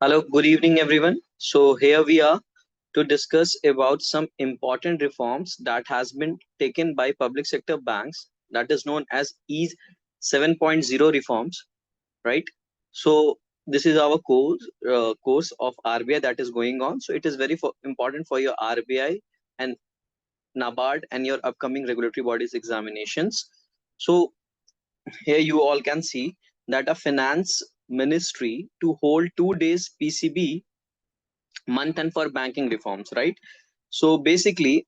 Hello, good evening, everyone. So here we are to discuss about some important reforms that has been taken by public sector banks that is known as EASE 7.0 reforms, right? So this is our course of RBI that is going on. So it is very important for your RBI and NABARD and your upcoming regulatory bodies examinations. So here you all can see that a finance ministry to hold 2 days PCB month and for banking reforms, right? So basically,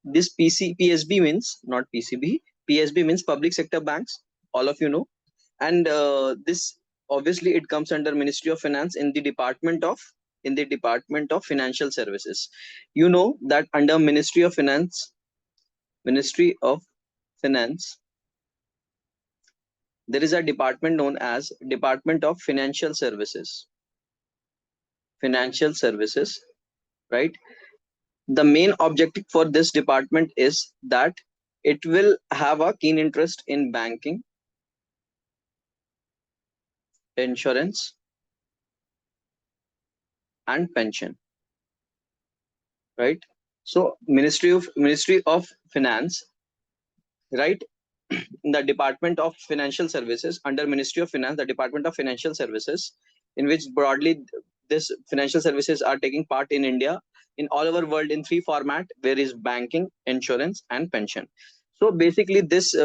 this PSB means not PCB. PSB means public sector banks. All of you know, and this obviously it comes under Ministry of Finance in the Department of Financial Services. You know that under Ministry of Finance, there is a department known as Department of Financial Services. Financial Services, right? The main objective for this department is that it will have a keen interest in banking, insurance, and pension, right? So Ministry of Finance, right? The Department of Financial Services under Ministry of Finance, the Department of Financial Services, in which broadly this financial services are taking part in India, in all over world in three format, where is banking, insurance, and pension. So basically this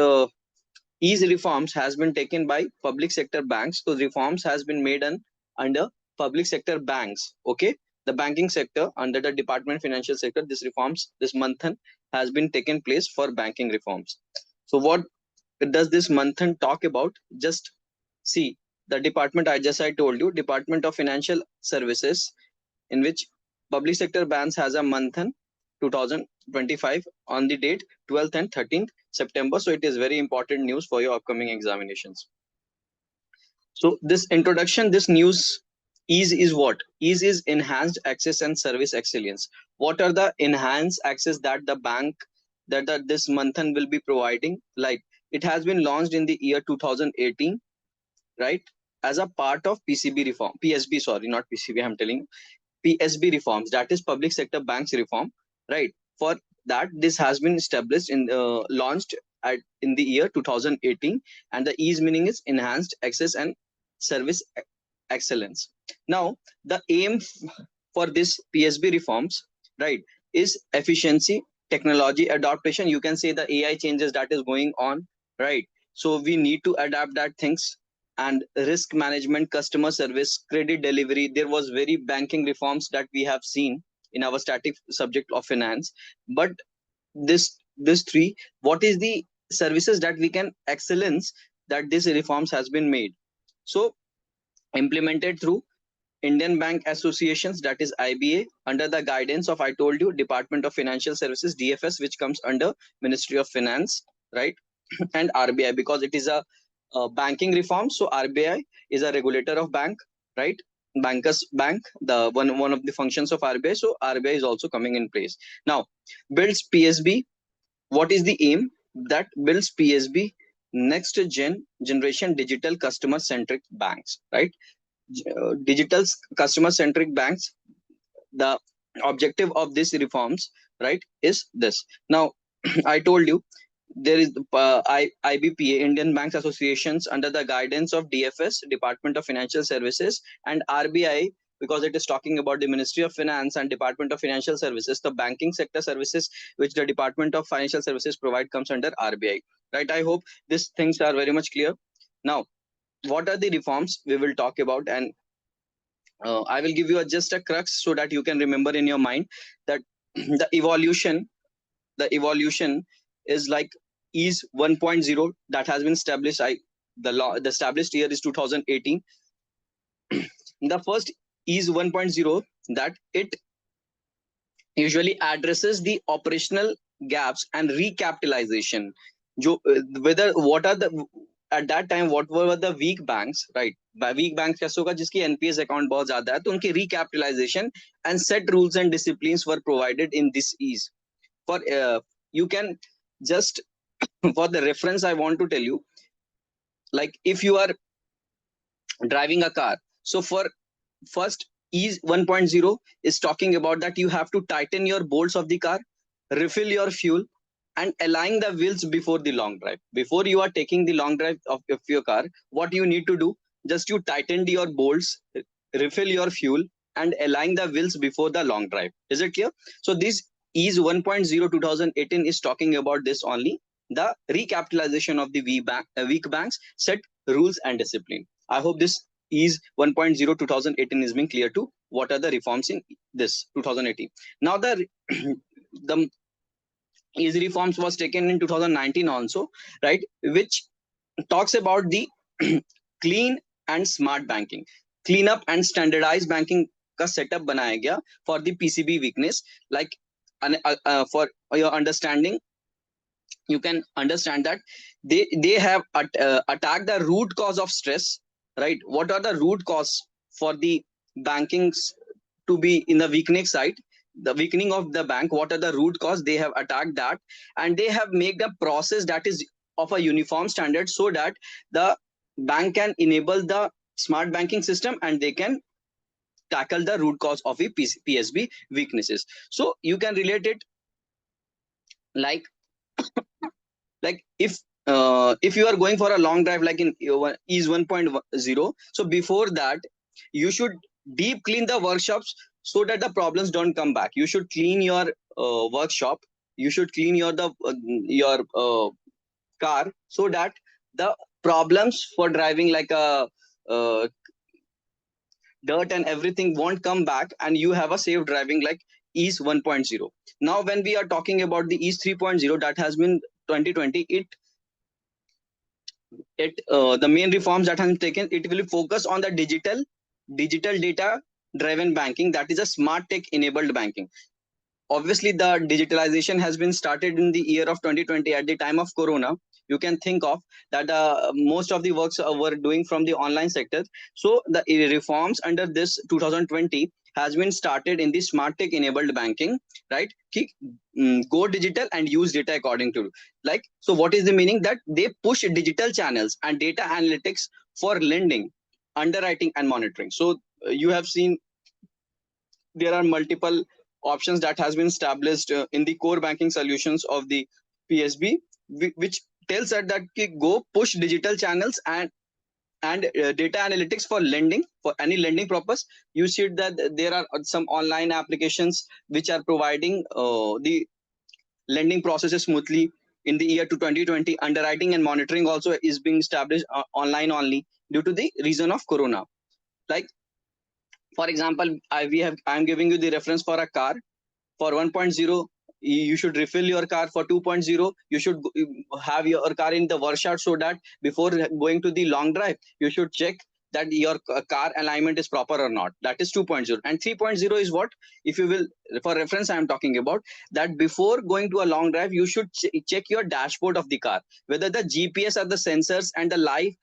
these reforms has been taken by public sector banks. So reforms has been made under public sector banks. Okay, the banking sector under the Department of Financial Sector. This manthan has been taken place for banking reforms. So what does this manthan talk about? Just see the department I told you, Department of Financial Services, in which public sector banks has a manthan 2025 on the date 12th and 13th September. So it is very important news for your upcoming examinations. So this introduction, this news is what? Ease is enhanced access and service excellence. What are the enhanced access that the bank that this manthan will be providing? Like it has been launched in the year 2018, right? As a part of PCB reform, PSB, sorry, not PCB, I'm telling you, PSB reforms, that is public sector banks reform, right? For that, this has been established in launched in the year 2018, and the ease meaning is enhanced access and service excellence. Now, the aim for this PSB reforms, right, is efficiency, technology adaptation. You can say the AI changes that is going on, right? So we need to adapt that things, and risk management, customer service, credit delivery. There was very banking reforms that we have seen in our static subject of finance. But this three, what is the services that we can excellence that this reforms has been made? So implemented through Indian Bank Associations, that is IBA, under the guidance of, I told you, Department of Financial Services, DFS, which comes under Ministry of Finance, right? And RBI, because it is a banking reform. So RBI is a regulator of bank, right? Bankers Bank, the one of the functions of RBI. So RBI is also coming in place. Now, builds PSB. What is the aim? That builds PSB, next generation digital customer centric banks, right? Digital customer centric banks. The objective of these reforms, right, is this. Now, I told you there is IBPA, Indian Banks Associations, under the guidance of DFS, Department of Financial Services, and RBI, because it is talking about the Ministry of Finance and Department of Financial Services. The banking sector services which the Department of Financial Services provide comes under RBI, right? I hope these things are very much clear. Now, what are the reforms we will talk about? And I will give you just a crux so that you can remember in your mind that the evolution is like is 1.0 that has been established. The established year is 2018. The first is 1.0, that it usually addresses the operational gaps and recapitalization. Whether what are the at that time what were the weak banks, right? By weak banks कैसे होगा, जिसकी NPS account बहुत ज्यादा है, तो उनकी recapitalization and set rules and disciplines were provided in this ease. For you can just for the reference I want to tell you, like if you are driving a car, so for first ease 1.0 is talking about that you have to tighten your bolts of the car, refill your fuel, and align the wheels before the long drive. Before you are taking the long drive of your car, what you need to do, just you tighten your bolts, refill your fuel, and align the wheels before the long drive. Is it clear? So this ease 1.0 2018 is talking about this only, the recapitalization of the weak banks, set rules and discipline. I hope this ease 1.0 2018 is being clear to what are the reforms in this 2018. Now the the easy reforms was taken in 2019 also, right, which talks about the clean and smart banking, clean up and standardized banking का setup बनाया गया for the PCB weakness. Like for your understanding, you can understand that they have attacked the root cause of stress, right? What are the root cause for the bankings to be in the weakening side, the weakening of the bank? What are the root cause? They have attacked that, and they have made a process that is of a uniform standard, so that the bank can enable the smart banking system and they can tackle the root cause of a PSB weaknesses. So you can relate it like if you are going for a long drive, like in ease 1.0, so before that you should deep clean the workshops so that the problems don't come back. You should clean your workshop, you should clean your car, so that the problems for driving like a dirt and everything won't come back, and you have a safe driving like ease 1.0. Now when we are talking about the ease 3.0 that has been 2020, the main reforms that have been taken, it will focus on the digital data driven banking, that is a smart tech enabled banking. Obviously the digitalization has been started in the year of 2020 at the time of corona. You can think of that most of the works were doing from the online sector. So the reforms under this 2020 has been started in the smart tech enabled banking, right? Go digital and use data according to, like, so what is the meaning? That they push digital channels and data analytics for lending, underwriting and monitoring. So you have seen there are multiple options that has been established in the core banking solutions of the PSB, which tells us that go push digital channels and data analytics for lending, for any lending purpose. You see that there are some online applications which are providing the lending processes smoothly. In the year to 2020, underwriting and monitoring also is being established online only due to the reason of corona. Like for example, I'm giving you the reference for a car. For 1.0, you should refill your car. For 2.0, you should have your car in the workshop, so that before going to the long drive, you should check that your car alignment is proper or not. That is 2.0. And 3.0 is what? If you will, for reference, I am talking about that before going to a long drive, you should check your dashboard of the car, whether the GPS or the sensors and the live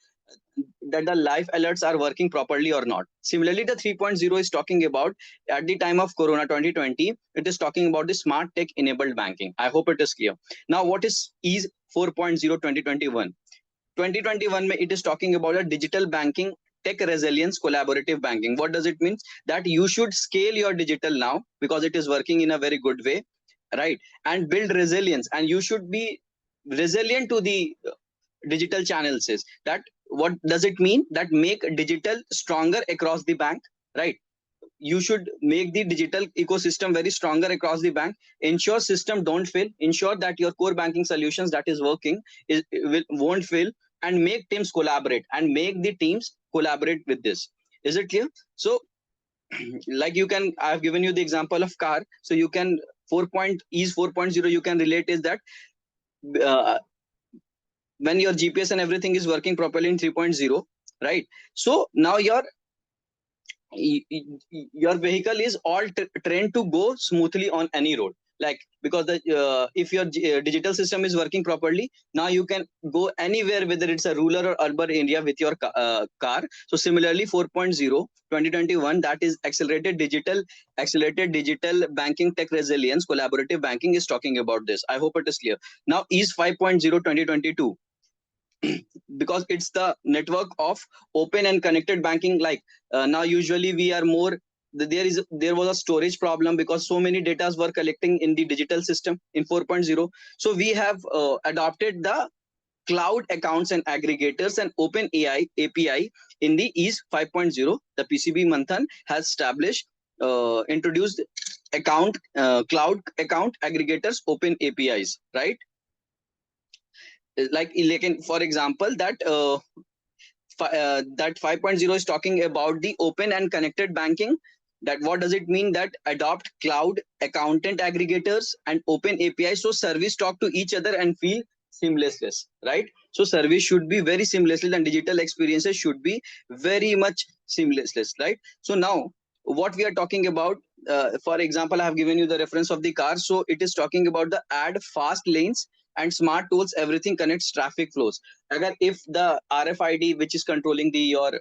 alerts are working properly or not. Similarly, the 3.0 is talking about at the time of corona 2020, it is talking about the smart tech enabled banking. I hope it is clear. Now what is ease 4.0 2021? 2021 it is talking about a digital banking tech resilience collaborative banking. What does it mean? That you should scale your digital now because it is working in a very good way, right? And build resilience, and you should be resilient to the digital channels. Is that what does it mean? That make digital stronger across the bank, right? You should make the digital ecosystem very stronger across the bank. Ensure system don't fail, ensure that your core banking solutions that is working won't fail, and make teams collaborate, and make the teams collaborate with this. Is it clear? So like you can, I have given you the example of car, so you can 4.0 you can relate is that uh, when your GPS and everything is working properly in 3.0, right? So now your vehicle is all trained to go smoothly on any road, like because the if your digital system is working properly, now you can go anywhere, whether it's a rural or urban area with your car. So similarly 4.0 2021, that is accelerated digital banking tech resilience collaborative banking, is talking about this. I hope it is clear. Now ease 5.0 2022, because it's the network of open and connected banking. Like now usually we are more, there was a storage problem because so many data were collecting in the digital system in 4.0. So we have adopted the cloud accounts and aggregators and open AI API in the EASE 5.0. The PCB Manthan has established, introduced cloud account aggregators open APIs, right? Like for example, that that 5.0 is talking about the open and connected banking. That what does it mean? That adopt cloud accountant aggregators and open API, so service talk to each other and feel seamless, right? So service should be very seamless and digital experiences should be very much seamless, right? So now what we are talking about, for example, I have given you the reference of the car. So it is talking about the add fast lanes and smart tools, everything connects traffic flows. Agar if the RFID which is controlling the your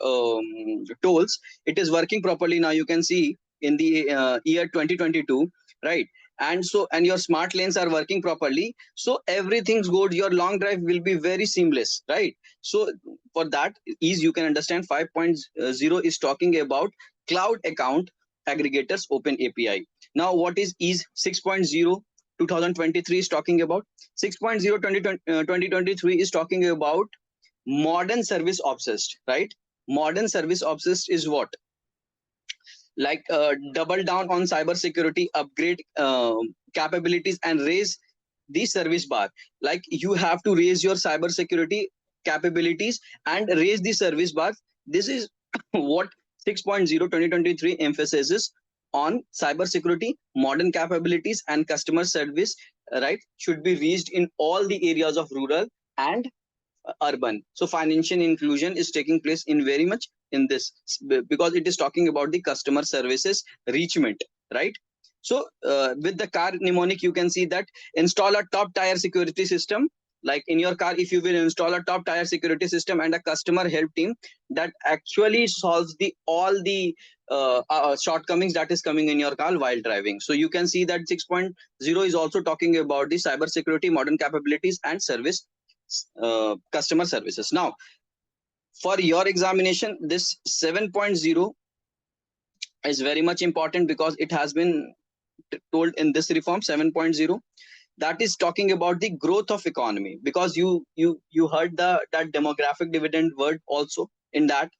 tolls, it is working properly, now you can see in the year 2022, right? And so, and your smart lanes are working properly, so everything's good, your long drive will be very seamless, right? So for that is, you can understand 5.0 is talking about cloud account aggregators open API. Now what is 6.0 2023 is talking about? 6.0 2023 is talking about modern service obsessed, right? Modern service obsessed is what? Like double down on cybersecurity, upgrade capabilities and raise the service bar. Like you have to raise your cybersecurity capabilities and raise the service bar. This is what 6.0 2023 emphasizes on cybersecurity, modern capabilities and customer service, right? Should be reached in all the areas of rural and urban. So financial inclusion is taking place in very much in this, because it is talking about the customer services reachment, right? So with the car mnemonic, you can see that install a top tier security system. Like in your car, if you will install a top tier security system and a customer help team that actually solves the all the shortcomings that is coming in your car while driving. So you can see that 6.0 is also talking about the cybersecurity, modern capabilities and service, customer services. Now for your examination, this 7.0 is very much important because it has been told in this reform 7.0, that is talking about the growth of economy, because you heard that demographic dividend word also in that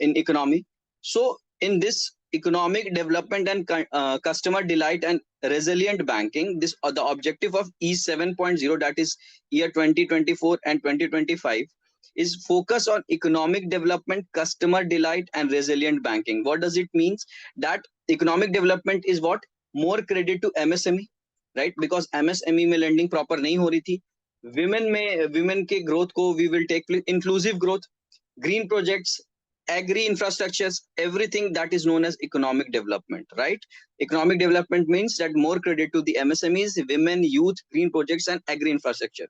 in economy. So in this economic development and customer delight and resilient banking, this the objective of E 7.0, that is year 2024 and 2025, is focus on economic development, customer delight and resilient banking. What does it means? That economic development is what? More credit to MSME, right? Because MSME में lending proper नहीं हो रही थी. Women के growth को we will take inclusive growth, green projects, agri infrastructures, everything that is known as economic development, right? Economic development means that more credit to the MSMEs, women, youth, green projects and agri infrastructure.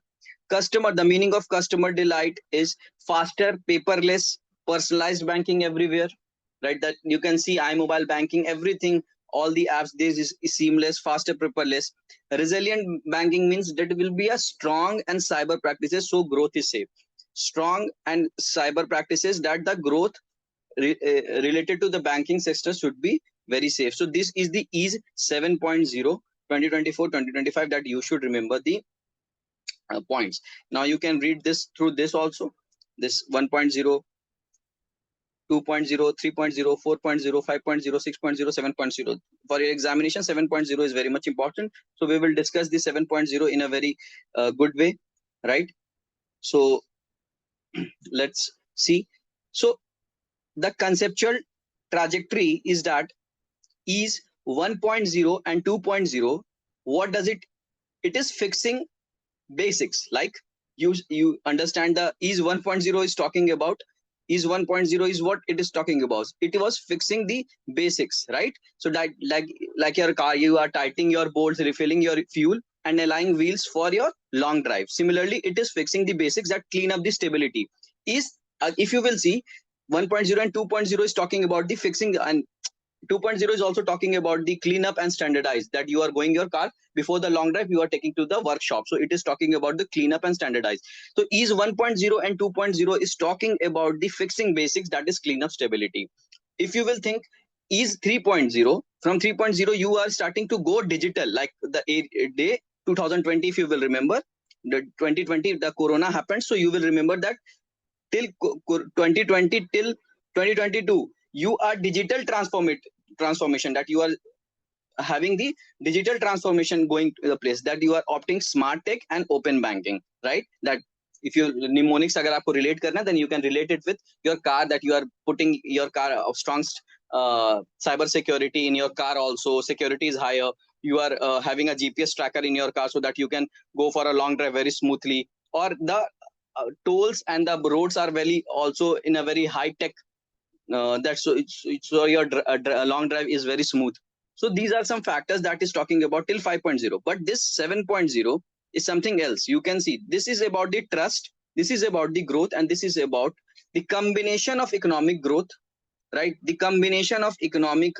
Customer, the meaning of customer delight is faster, paperless, personalized banking everywhere, right? That you can see iMobile banking, everything, all the apps, this is seamless, faster, paperless. Resilient banking means that it will be a strong and cyber practices, so growth is safe. Strong and cyber practices, that the growth related to the banking sector should be very safe. So this is the EASE 7.0 2024-2025 that you should remember the points. Now you can read this through this also, this 1.0, 2.0, 3.0, 4.0, 5.0, 6.0, 7.0. For your examination, 7.0 is very much important. So we will discuss the 7.0 in a very good way, right? So let's see. So the conceptual trajectory is that is 1.0 and 2.0. What does it? It is fixing basics. Like you understand the is 1.0 is talking about, is 1.0 is what it is talking about. It was fixing the basics, right? So that like your car, you are tightening your bolts, refilling your fuel and aligning wheels for your long drive. Similarly, it is fixing the basics that clean up the stability. Is if you will see 1.0 and 2.0 is talking about the fixing and 2.0 is also talking about the cleanup and standardize, that you are going your car before the long drive, you are taking to the workshop. So it is talking about the cleanup and standardize. So ease 1.0 and 2.0 is talking about the fixing basics, that is cleanup stability. If you will think ease 3.0, from 3.0 you are starting to go digital, like the day 2020, if you will remember, the 2020 the corona happened, so you will remember that till 2020 till 2022 you are digital transformation, that you are having the digital transformation going to the place, that you are opting smart tech and open banking, right? That if you mnemonics agar aapko relate karna, then you can relate it with your car, that you are putting your car of strong cyber security in your car, also security is higher, you are having a GPS tracker in your car so that you can go for a long drive very smoothly, or the tolls and the roads are very also in a very high tech, that's so your long drive is very smooth. So these are some factors that is talking about till 5.0. But this 7.0 is something else. You can see this is about the trust, this is about the growth, and this is about the combination of economic growth, right? The combination of economic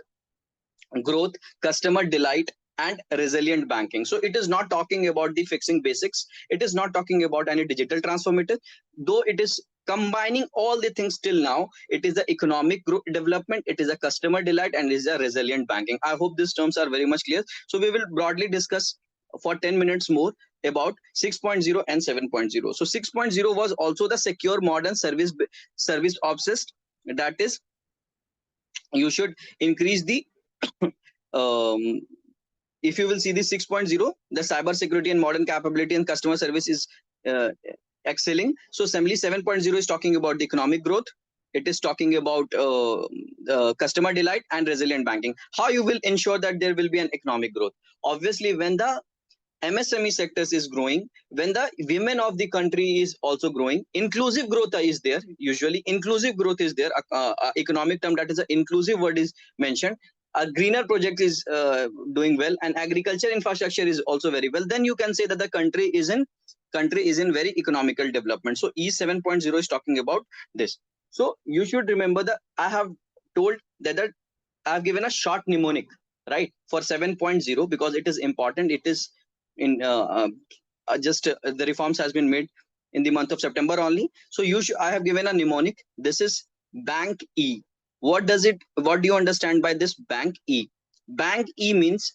growth, customer delight, and resilient banking. So it is not talking about the fixing basics, it is not talking about any digital transformative, though it is combining all the things till now. It is the economic growth development, it is a customer delight, and it is a resilient banking. I hope these terms are very much clear. So we will broadly discuss for 10 minutes more about 6.0 and 7.0. So 6.0 was also the secure modern service obsessed, that is you should increase the if you will see the 6.0, the cybersecurity and modern capability and customer service is excelling. So assembly 7.0 is talking about the economic growth, it is talking about customer delight and resilient banking. How you will ensure that there will be an economic growth? Obviously, when the MSME sectors is growing, when the women of the country is also growing, inclusive growth is there. Usually inclusive growth is there, economic term, that is an inclusive word is mentioned. A greener project is doing well, and agriculture infrastructure is also very well, then you can say that the country is in very economical development. So E 7.0 is talking about this. So you should remember that I have told that I have given a short mnemonic, right, for 7.0, because it is important. It is in the reforms has been made in the month of September only. So I have given a mnemonic. This is Bank E. What do you understand by this Bank E? Bank E means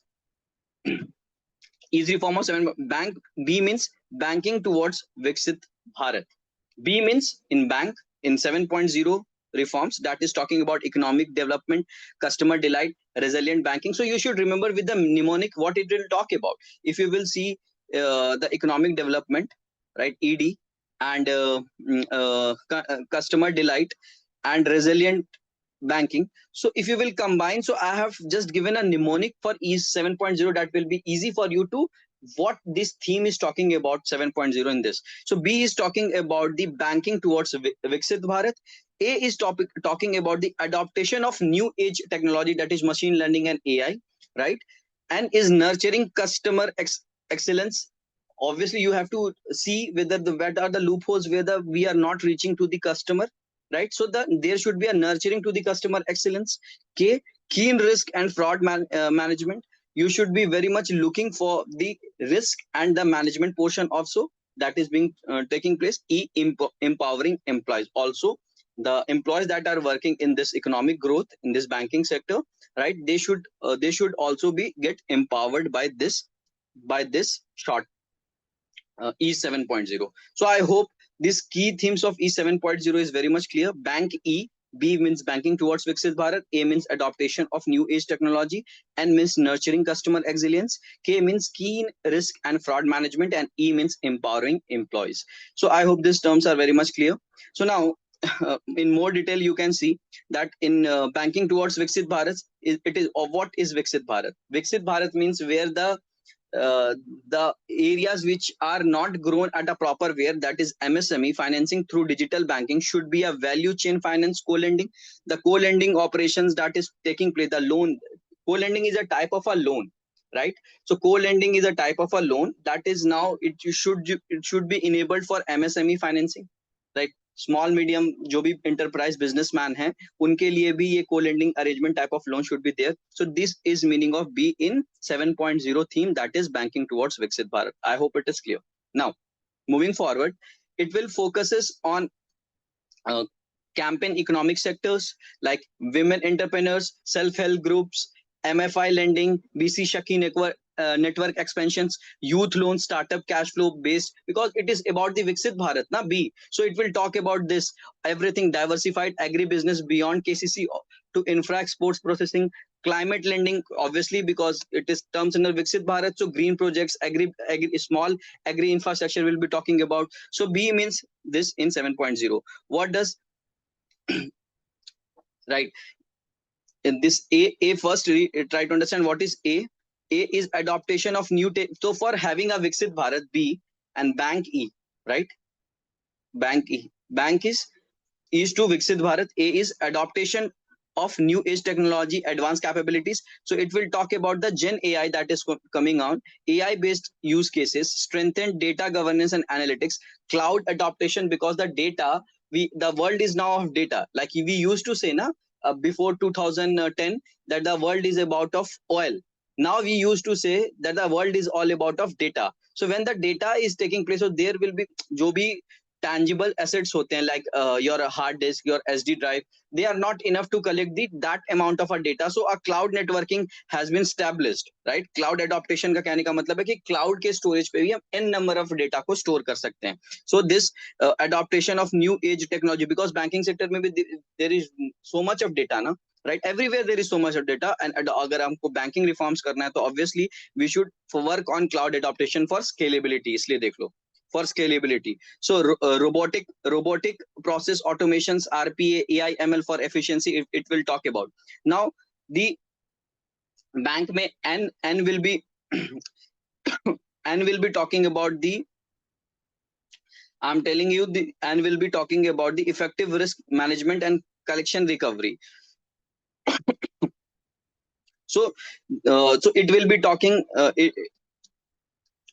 easy form of 7. Bank B means banking towards Viksit Bharat. B means in bank in 7.0 reforms, that is talking about economic development, customer delight, resilient banking. So you should remember with the mnemonic what it will talk about. If you will see the economic development, right, ED, and customer delight and resilient banking. So if you will combine, so I have just given a mnemonic for E 7.0 that will be easy for you to what this theme is talking about 7.0 in this. So B is talking about the banking towards Viksit Bharat. A is talking about the adaptation of new age technology, that is machine learning and AI, right? And is nurturing customer excellence. Obviously, you have to see whether what are the loopholes whether we are not reaching to the customer, right? So there should be a nurturing to the customer excellence. K, keen risk and fraud management. You should be very much looking for the risk and the management portion also that is being taking place. E, empowering employees. Also, the employees that are working in this economic growth in this banking sector, right? They should also be get empowered by this short E 7.0. So I hope these key themes of E 7.0 is very much clear. Bank E. B means banking towards Viksit Bharat. A means adaptation of new age technology. N means nurturing customer excellence. K means keen risk and fraud management. And E means empowering employees. So I hope these terms are very much clear. So now, in more detail, you can see that in banking towards Viksit Bharat, what is Viksit Bharat? Viksit Bharat means where the areas which are not grown at a proper way, that is MSME financing through digital banking, should be a value chain finance, co-lending. The co-lending operations that is taking place, the loan, co-lending is a type of a loan, right? So co-lending is a type of a loan that is now it should be enabled for MSME financing, right? Small medium जो भी enterprise businessman है उनके लिए भी ये co-lending arrangement type of loan should be there. So this is meaning of B in 7.0 theme, that is banking towards Viksit Bharat. I hope it is clear. Now moving forward, it will focuses on uh, campaign economic sectors like women entrepreneurs, self-help groups, MFI lending, BC Shaki network expansions, youth loans, startup cash flow based, because it is about the Viksit Bharat, na B. So it will talk about this everything, diversified agribusiness beyond KCC to infra exports processing, climate lending, obviously because it is terms under Viksit Bharat. So green projects, small agri infrastructure will be talking about. So B means this in 7.0. What does right in this A first try to understand what is A. A is adaptation of new so for having a Viksit Bharat, B, and bank E, right? Bank is to Viksit Bharat. A is adaptation of new age technology, advanced capabilities. So it will talk about the Gen AI that is coming on, AI based use cases, strengthened data governance and analytics, cloud adaptation, because the data, the world is now of data. Like we used to say, na, before 2010, that the world is about of oil. Now we used to say that the world is all about of data. So when the data is taking place, so there will be जो भी tangible assets होते हैं, like your hard disk, your SD drive, they are not enough to collect that amount of a data. So a cloud networking has been established, right? Cloud adaptation का कहने का मतलब है कि cloud के storage पे भी हम n number of data को store कर सकते हैं. So this adaptation of new age technology, because banking sector में भी there is so much of data, ना, right? Everywhere there is so much of data, and अगर हमको banking reforms करना है तो obviously we should work on cloud adaptation for scalability. इसलिए देख लो, for scalability. So robotic process automations, RPA, AI, ML for efficiency, it will talk about. Now the bank may n will be n will be talking about the, I'm telling you, the n will be talking about the effective risk management and collection recovery. So it will be talking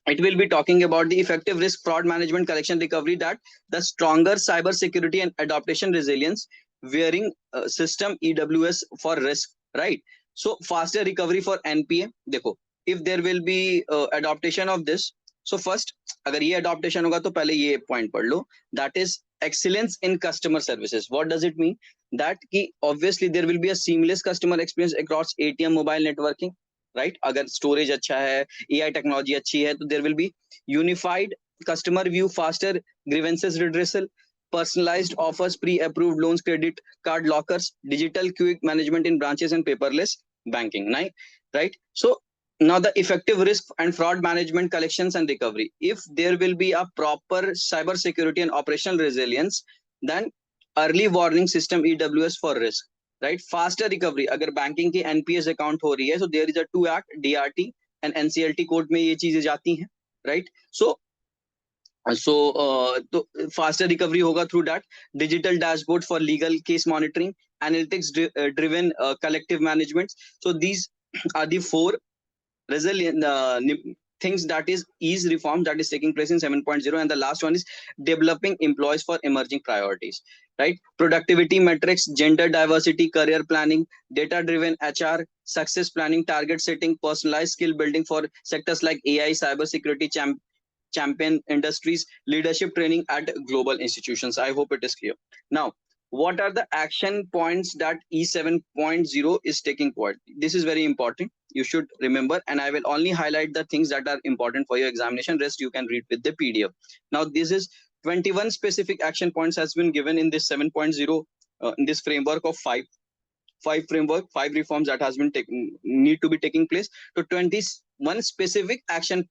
it will be talking about the effective risk, fraud management, collection recovery, that the stronger cyber security and adaptation resilience, wearing system EWS for risk, right? So faster recovery for NPA. देखो, if there will be adaptation of this, so first अगर ये adaptation होगा तो पहले ये point पढ़ लो, that is excellence in customer services. What does it mean? That कि obviously there will be a seamless customer experience across ATM, mobile networking, right? अगर storage अच्छा है, AI technology अच्छी है, तो there will be unified customer view, faster grievances redressal, personalized offers, pre-approved loans, credit card lockers, digital quick management in branches, and paperless banking, right? So now the effective risk and fraud management, collections and recovery. If there will be a proper cyber security and operational resilience, then early warning system EWS for risk, right? Faster recovery. अगर banking की NPS account हो रही है, so there is a 2 act DRT and NCLT code में ये चीजें जाती हैं, right? So तो faster recovery होगा through that. Digital dashboard for legal case monitoring, analytics driven collective management. So these are the 4 resilient things that is ease reform that is taking place in 7.0. And the last one is developing employees for emerging priorities, right? Productivity metrics, gender diversity, career planning, data driven HR, success planning, target setting, personalized skill building for sectors like AI, cybersecurity, champion industries, leadership training at global institutions. I hope it is clear. Now, what are the action points that E7.0 is taking forward? This is very important. You should remember, and I will only highlight the things that are important for your examination. Rest you can read with the PDF. Now, this is 21 specific action points has been given in this 7.0, in this framework of five reforms that has been need to be taking place. So 21 specific action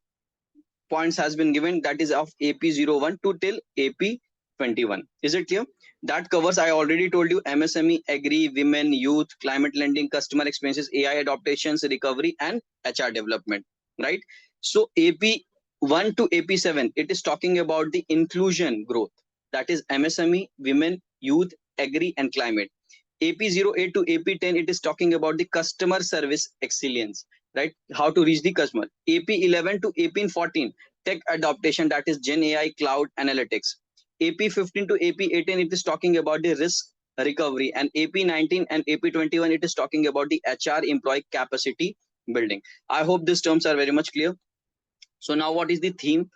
points has been given, that is of AP01 to till AP21. Is it clear? That covers, I already told you, MSME, agri, women, youth, climate lending, customer experiences, AI adaptations, recovery, and HR development, right? So AP1 to AP7, it is talking about the inclusion growth, that is MSME, women, youth, agri, and climate. AP08 to AP10, it is talking about the customer service excellence, right? How to reach the customer. AP11 to AP14, tech adaptation, that is Gen AI, cloud analytics. AP 15 to AP 18, it is talking about the risk recovery, and AP 19 and AP 21, it is talking about the HR employee capacity building. I hope these terms are very much clear. So now what is the theme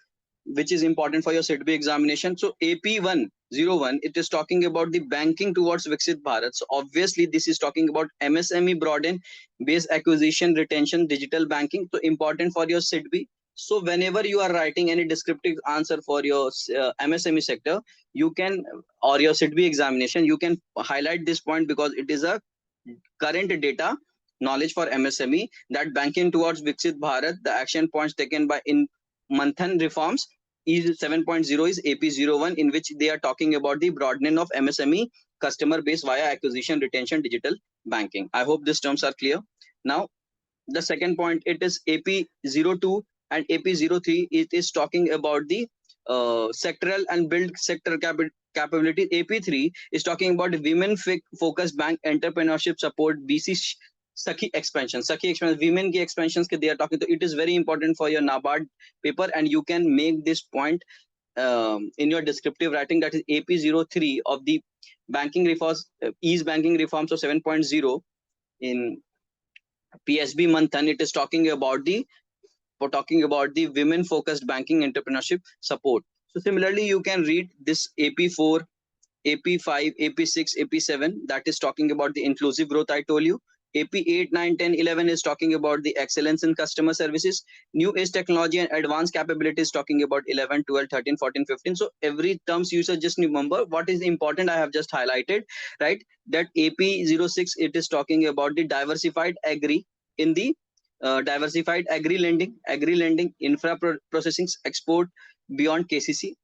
which is important for your SIDB examination? So AP 101, it is talking about the banking towards Viksit Bharat. So obviously this is talking about MSME broaden base acquisition retention digital banking. So important for your SIDB. So whenever you are writing any descriptive answer for your MSME sector, you can, or your SIDB examination, you can highlight this point because it is a current data knowledge for MSME that banking towards Viksit Bharat, the action points taken by in Manthan reforms is 7.0 is AP01, in which they are talking about the broadening of MSME customer base via acquisition, retention, digital banking. I hope these terms are clear. Now, the second point, it is AP02 and AP03. It is talking about the sectoral and build sector capability. AP3 is talking about women focused bank entrepreneurship support BC Sakhi expansion. Sakhi expansion, women ki expansions ke they are talking to. It is very important for your NABARD paper, and you can make this point in your descriptive writing. That is AP03 of the banking reforms, ease banking reforms of 7.0 in PSB Manthan. It is talking about the women focused banking entrepreneurship support. So similarly, you can read this AP4, AP5, AP6, AP7, that is talking about the inclusive growth I told you. AP8, 9, 10, 11 is talking about the excellence in customer services. New age technology and advanced capabilities talking about 11, 12, 13, 14, 15. So every terms you should just remember what is important I have just highlighted, right? That AP06, it is talking about the diversified agri in the diversified agri lending, infra processing, export beyond KCC,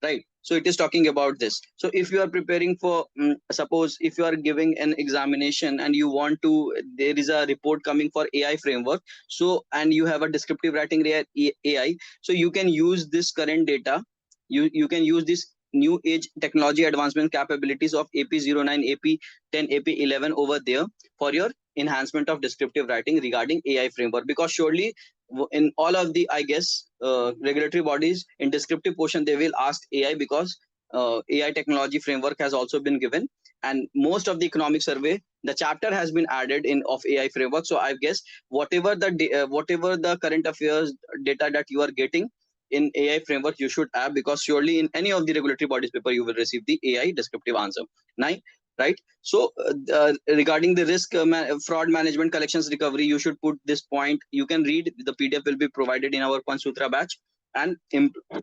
right? So it is talking about this. So if you are preparing for suppose if you are giving an examination and you want to, there is a report coming for AI framework, so and you have a descriptive writing AI, so you can use this current data, you can use this new age technology advancement capabilities of AP09, AP10, AP11 over there for your enhancement of descriptive writing regarding AI framework. Because surely in all of the, I guess, regulatory bodies in descriptive portion they will ask AI, because AI technology framework has also been given, and most of the economic survey the chapter has been added in of AI framework. So I guess whatever the current affairs data that you are getting in AI framework you should have, because surely in any of the regulatory bodies paper you will receive the AI descriptive answer. Nine, right? So regarding the risk fraud management collections recovery, you should put this point. You can read, the PDF will be provided in our Pansutra batch. And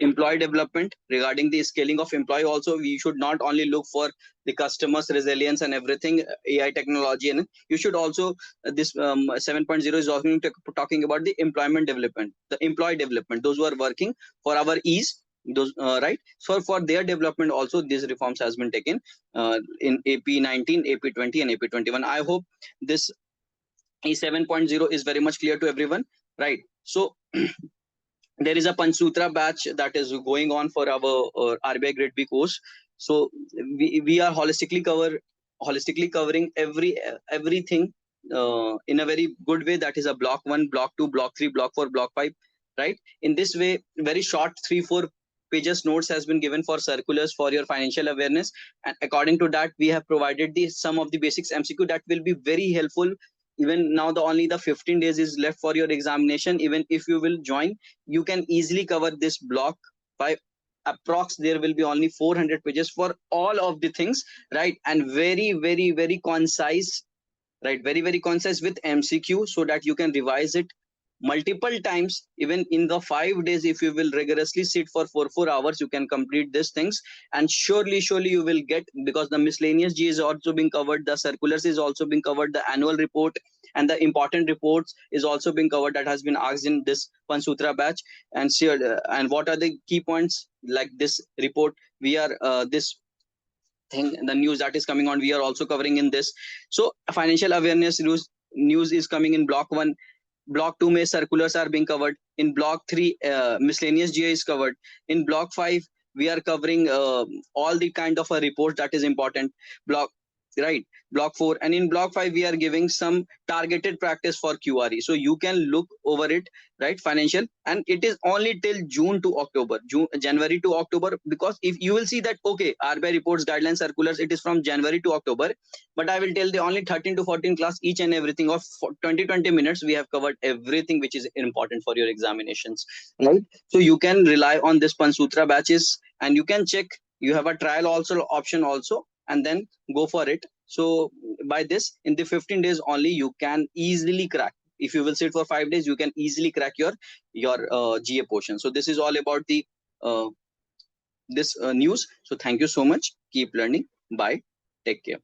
employee development, regarding the scaling of employee also, we should not only look for the customers resilience and everything AI technology, and you should also this 7.0 is also talking about the employment development, the employee development, those who are working for our ease, those right. So for their development also these reforms has been taken in AP19, AP20 and AP21. I hope this E7.0 is very much clear to everyone, right? So there is a Pansutra batch that is going on for our RBI Grade B course. So we are holistically covering everything in a very good way. That is a block 1, block 2, block 3, block 4, block 5, right? In this way, very short 3-4 pages notes has been given for circulars for your financial awareness, and according to that we have provided the some of the basics MCQ that will be very helpful. Even now only the 15 days is left for your examination. Even if you will join, you can easily cover this block by approx there will be only 400 pages for all of the things, right? And very concise, right? Very concise with MCQ, so that you can revise it multiple times. Even in the 5 days, if you will rigorously sit for 4 hours, you can complete these things, and surely you will get, because the miscellaneous G is also being covered, the circulars is also being covered, the annual report and the important reports is also being covered, that has been asked in this Pansutra batch. And and what are the key points like this report, we are this thing, the news that is coming on, we are also covering in this. So financial awareness news is coming in block 1. Block 2 may circulars are being covered. In block 3 miscellaneous GI is covered. In block 5 we are covering all the kind of a report that is important. Block right? Block 4, and in block 5 we are giving some targeted practice for QRE, so you can look over it, right? Financial, and it is only till June to October, January to October, because if you will see that, okay, RBI reports, guidelines, circulars, it is from January to October, but I will tell the only 13 to 14 class, each and everything of 20 minutes we have covered everything which is important for your examinations, right? So you can rely on this Pansutra batches, and you can check, you have a trial also option also, and then go for it. So by this, in the 15 days only, you can easily crack. If you will sit for 5 days, you can easily crack your GA portion. So this is all about the this news. So thank you so much. Keep learning. Bye. Take care.